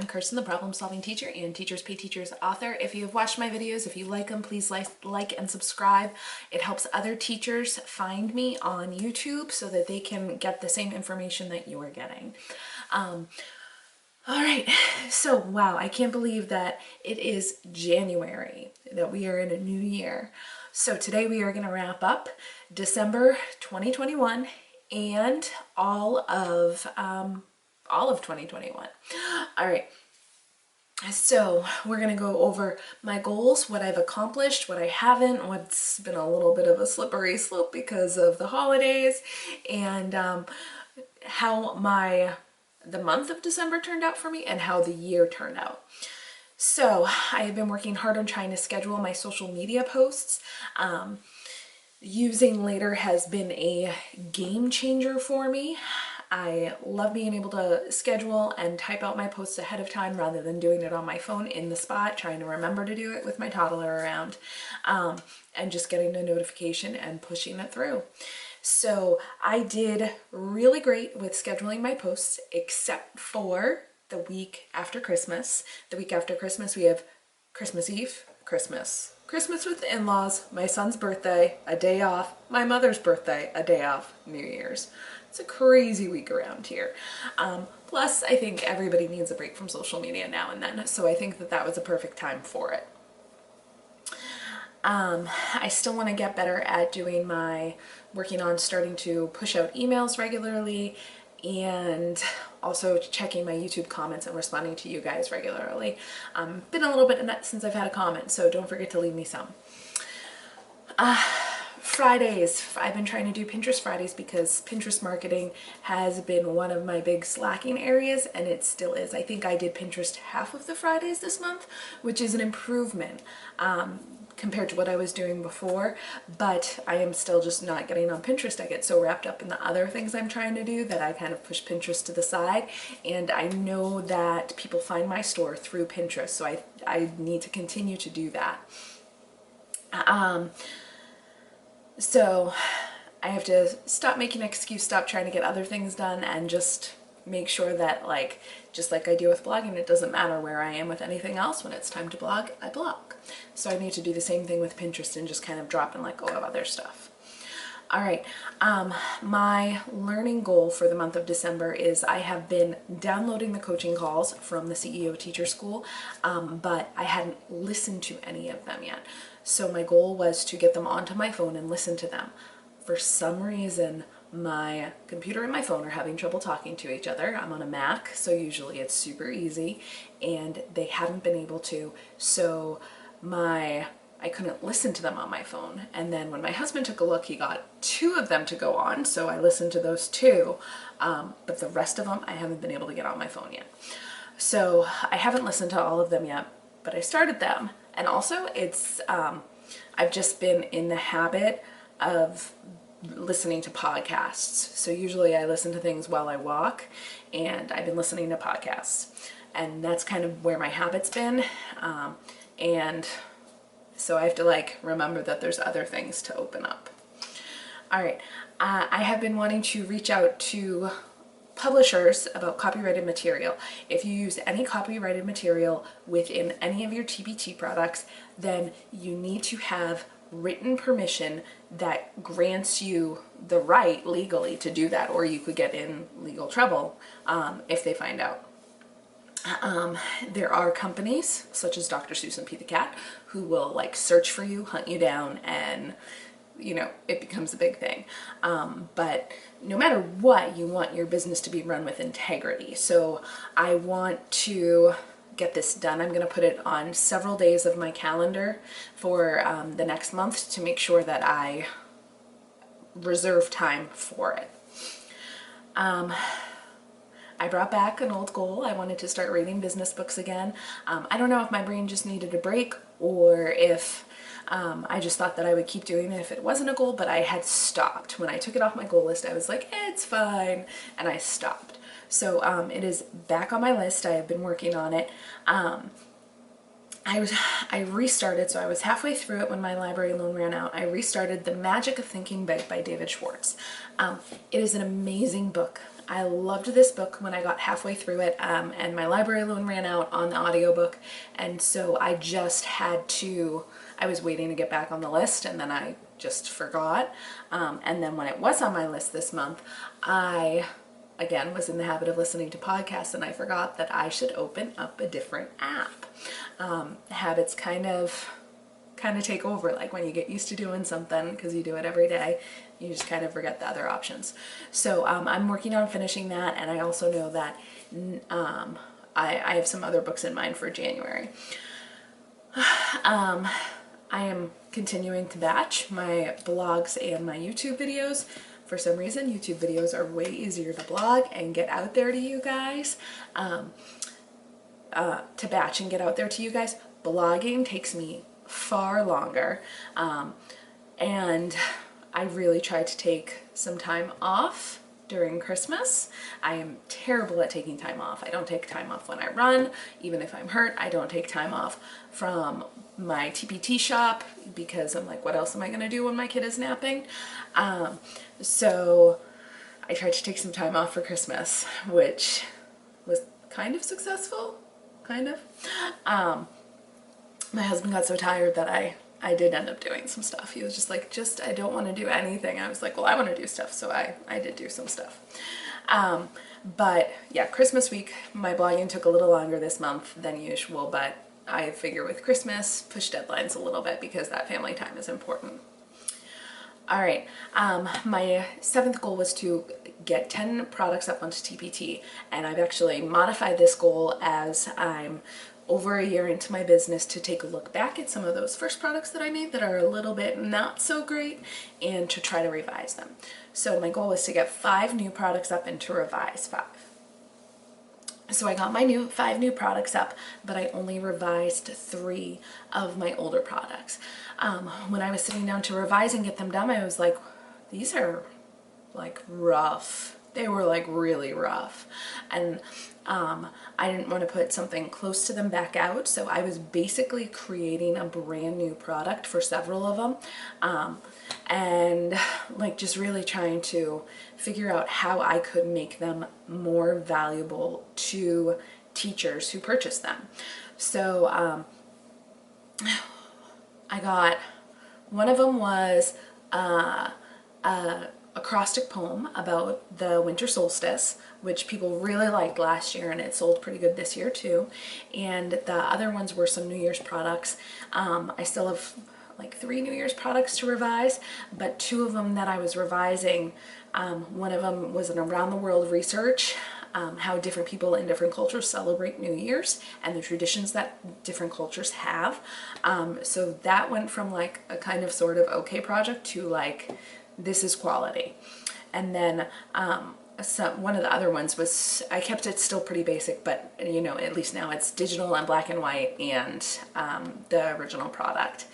I'm Kirsten, the Problem Solving Teacher and Teachers Pay Teachers author. If you have watched my videos, if you like them, please like and subscribe. It helps other teachers find me on YouTube so that they can get the same information that you are getting. All right, so wow, I can't believe that it is January, that we are in a new year. So today we are going to wrap up December 2021 and all of 2021. All right, so we're going to go over my goals, what I've accomplished, what I haven't, what's been a little bit of a slippery slope because of the holidays, and how the month of December turned out for me and how the year turned out. So I have been working hard on trying to schedule my social media posts. Using Later has been a game changer for me. I love being able to schedule and type out my posts ahead of time rather than doing it on my phone in the spot, trying to remember to do it with my toddler around, and just getting a notification and pushing it through. So I did really great with scheduling my posts, except for the week after Christmas. The week after Christmas, we have Christmas Eve, Christmas with the in-laws, my son's birthday, a day off, my mother's birthday, a day off, New Year's. It's a crazy week around here. Plus, I think everybody needs a break from social media now and then, so I think that was a perfect time for it. I still want to get better at working on starting to push out emails regularly and also checking my YouTube comments and responding to you guys regularly. Been a little bit since I've had a comment, so don't forget to leave me some. Fridays, I've been trying to do Pinterest Fridays because Pinterest marketing has been one of my big slacking areas, and it still is. I think I did Pinterest half of the Fridays this month, which is an improvement compared to what I was doing before, but I am still just not getting on Pinterest. I get so wrapped up in the other things I'm trying to do that I kind of push Pinterest to the side, and I know that people find my store through Pinterest, so I need to continue to do that. So I have to stop making an excuse, stop trying to get other things done, and just make sure that, just like I do with blogging, it doesn't matter where I am with anything else. When it's time to blog, I blog. So I need to do the same thing with Pinterest and just kind of drop and let go of other stuff. All right, my learning goal for the month of December is I have been downloading the coaching calls from the CEO Teacher School, but I hadn't listened to any of them yet. So my goal was to get them onto my phone and listen to them. For some reason, my computer and my phone are having trouble talking to each other. I'm on a Mac, so usually it's super easy, and they haven't been able to, so I couldn't listen to them on my phone. And then when my husband took a look, he got 2 of them to go on, so I listened to those 2, but the rest of them I haven't been able to get on my phone yet. So I haven't listened to all of them yet, but I started them. And also I've just been in the habit of listening to podcasts. So usually I listen to things while I walk, and I've been listening to podcasts, and that's kind of where my habit's been. And so I have to remember that there's other things to open up. All right, I have been wanting to reach out to publishers about copyrighted material. If you use any copyrighted material within any of your TPT products, then you need to have written permission that grants you the right legally to do that, or you could get in legal trouble if they find out. There are companies such as Dr. Seuss and Pete the Cat who will search for you, hunt you down, and it becomes a big thing. But no matter what, you want your business to be run with integrity. So I want to get this done. I'm going to put it on several days of my calendar for the next month to make sure that I reserve time for it. I brought back an old goal. I wanted to start reading business books again. I don't know if my brain just needed a break or if I just thought that I would keep doing it if it wasn't a goal, but I had stopped. When I took it off my goal list, I was like, it's fine, and I stopped. So it is back on my list. I have been working on it. I restarted, so I was halfway through it when my library loan ran out. I restarted The Magic of Thinking Big by David Schwartz. It is an amazing book. I loved this book when I got halfway through it, and my library loan ran out on the audiobook, and so I just had to, I was waiting to get back on the list, and then I just forgot. And then when it was on my list this month, I again was in the habit of listening to podcasts, and I forgot that I should open up a different app. Habits kind of take over, like when you get used to doing something because you do it every day, you just kind of forget the other options. So I'm working on finishing that, and I also know that I have some other books in mind for January. I am continuing to batch my blogs and my YouTube videos. For some reason, YouTube videos are way easier to blog and get out there to you guys, to batch and get out there to you guys. Blogging takes me far longer, and I really tried to take some time off during Christmas. I am terrible at taking time off. I don't take time off when I run, even if I'm hurt. I don't take time off from my TPT shop because I'm like, what else am I gonna do when my kid is napping? So I tried to take some time off for Christmas, which was kind of successful, kind of. My husband got so tired that I did end up doing some stuff. He was just like, I don't want to do anything. I was like, well, I want to do stuff. So I did do some stuff. But yeah, Christmas week, my blogging took a little longer this month than usual, but I figure with Christmas, push deadlines a little bit because that family time is important. All right, my 7th goal was to get 10 products up onto TPT, and I've actually modified this goal as I'm over a year into my business to take a look back at some of those first products that I made that are a little bit not so great and to try to revise them. So my goal was to get 5 new products up and to revise 5. So I got my 5 new products up, but I only revised 3 of my older products. When I was sitting down to revise and get them done, I was like, these are like rough. They were like really rough. And I didn't want to put something close to them back out, so I was basically creating a brand new product for several of them, and like just really trying to figure out how I could make them more valuable to teachers who purchase them. So I got, one of them was acrostic poem about the winter solstice, which people really liked last year, and it sold pretty good this year too. And the other ones were some New Year's products. I still have like 3 New Year's products to revise, but 2 of them that I was revising, one of them was an around the world research, how different people in different cultures celebrate New Year's and the traditions that different cultures have. So that went from like a kind of sort of okay project to like, this is quality. And then one of the other ones was, I kept it still pretty basic, but you know, at least now it's digital and black and white and the original product.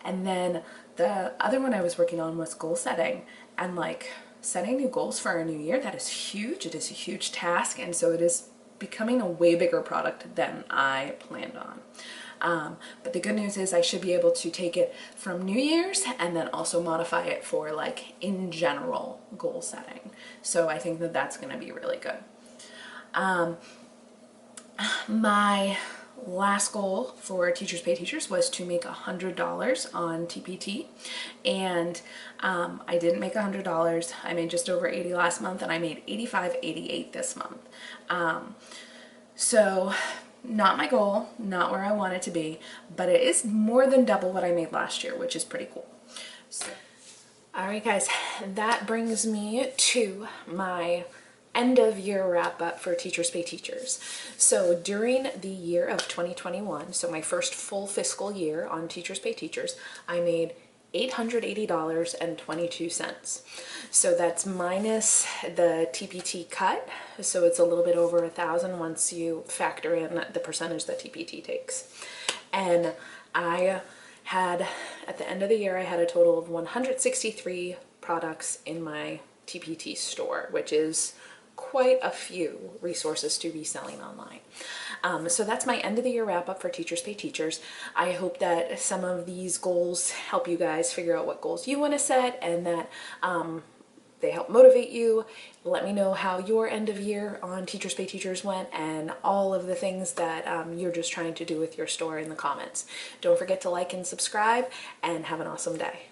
And then the other one I was working on was goal setting, and like setting new goals for a new year. That is huge. It is a huge task, and so it is becoming a way bigger product than I planned on. But the good news is I should be able to take it from New Year's and then also modify it for like in general goal setting. So I think that that's going to be really good. My last goal for Teachers Pay Teachers was to make $100 on TPT, and I didn't make $100. I made just over 80 last month, and I made $85.88 this month. So not my goal, not where I want it to be, but it is more than double what I made last year, which is pretty cool. So, all right guys, that brings me to my end of year wrap up for Teachers Pay Teachers. So during the year of 2021, so my first full fiscal year on Teachers Pay Teachers, I made $880.22. So that's minus the TPT cut. So it's a little bit over $1,000 once you factor in the percentage that TPT takes. And I had, at the end of the year, I had a total of 163 products in my TPT store, which is quite a few resources to be selling online. So that's my end of the year wrap up for Teachers Pay Teachers. I hope that some of these goals help you guys figure out what goals you want to set, and that they help motivate you. Let me know how your end of year on Teachers Pay Teachers went and all of the things that you're just trying to do with your store in the comments. Don't forget to like and subscribe, and have an awesome day.